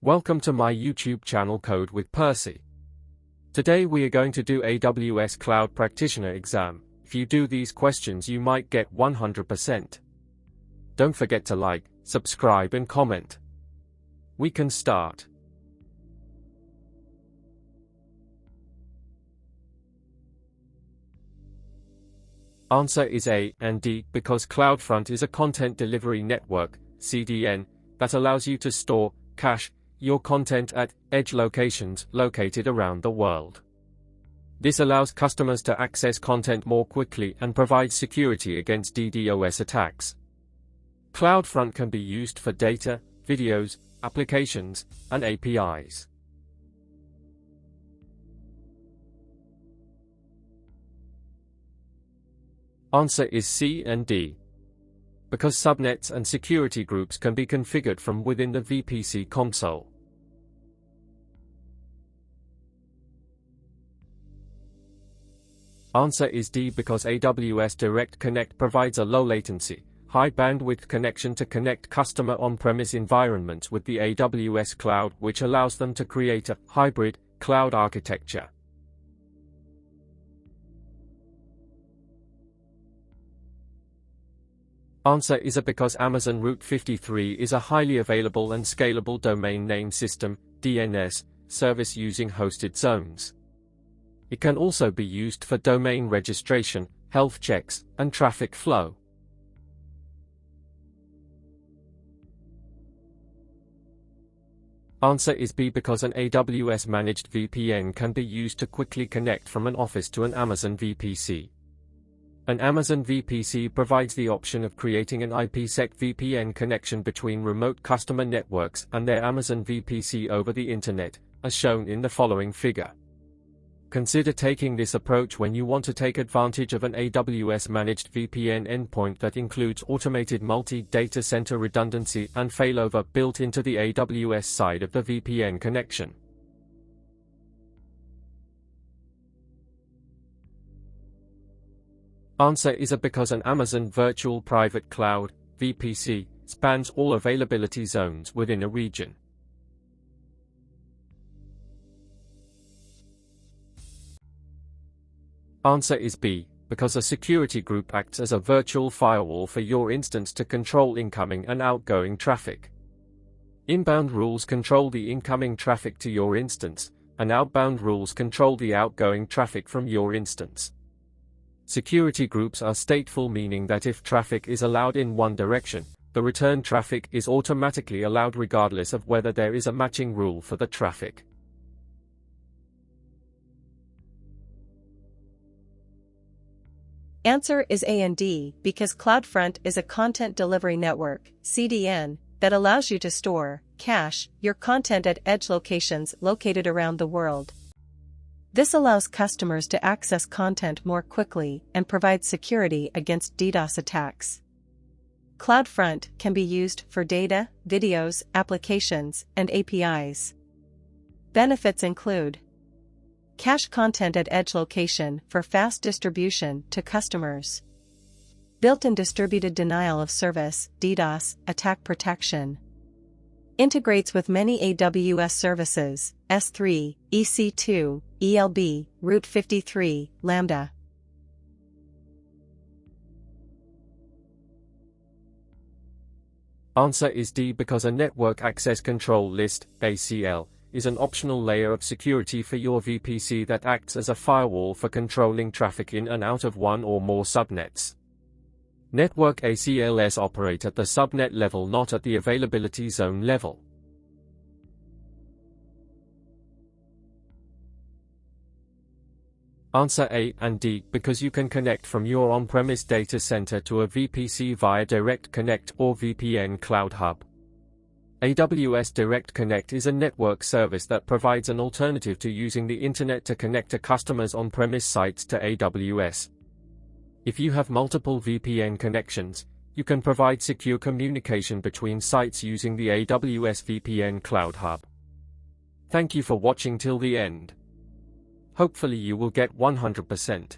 Welcome to my YouTube channel Code with Percy. Today we are going to do AWS Cloud Practitioner exam. If you do these questions you might get 100%. Don't forget to like, subscribe and comment. We can start. Answer is A and D because CloudFront is a content delivery network, CDN, that allows you to store, cache, your content at edge locations located around the world. This allows customers to access content more quickly and provides security against DDoS attacks. CloudFront can be used for data, videos, applications, and APIs. Answer is C and D. Because subnets and security groups can be configured from within the VPC console. Answer is D because AWS Direct Connect provides a low latency, high bandwidth connection to connect customer on-premise environments with the AWS cloud, which allows them to create a hybrid cloud architecture. Answer is A because Amazon Route 53 is a highly available and scalable domain name system, DNS, service using hosted zones. It can also be used for domain registration, health checks, and traffic flow. Answer is B because an AWS managed VPN can be used to quickly connect from an office to an Amazon VPC. An Amazon VPC provides the option of creating an IPsec VPN connection between remote customer networks and their Amazon VPC over the internet, as shown in the following figure. Consider taking this approach when you want to take advantage of an AWS managed VPN endpoint that includes automated multi-data center redundancy and failover built into the AWS side of the VPN connection. Answer is A because an Amazon Virtual Private Cloud, VPC, spans all availability zones within a region. Answer is B, because a security group acts as a virtual firewall for your instance to control incoming and outgoing traffic. Inbound rules control the incoming traffic to your instance, and outbound rules control the outgoing traffic from your instance. Security groups are stateful, meaning that if traffic is allowed in one direction, the return traffic is automatically allowed regardless of whether there is a matching rule for the traffic. Answer is A and D because CloudFront is a content delivery network, CDN, that allows you to store, cache, your content at edge locations located around the world. This allows customers to access content more quickly and provides security against DDoS attacks. CloudFront can be used for data, videos, applications, and APIs. Benefits include cache content at edge location for fast distribution to customers. Built-in distributed denial of service, DDoS, attack protection. Integrates with many AWS services, S3, EC2, ELB, Route 53, Lambda. Answer is D because a Network Access Control List, ACL, is an optional layer of security for your VPC that acts as a firewall for controlling traffic in and out of one or more subnets. Network ACLs operate at the subnet level, not at the availability zone level. Answer A and D because you can connect from your on-premise data center to a VPC via Direct Connect or VPN Cloud Hub. AWS Direct Connect is a network service that provides an alternative to using the internet to connect a customer's on-premise sites to AWS. If you have multiple VPN connections, you can provide secure communication between sites using the AWS VPN Cloud Hub. Thank you for watching till the end. Hopefully you will get 100%.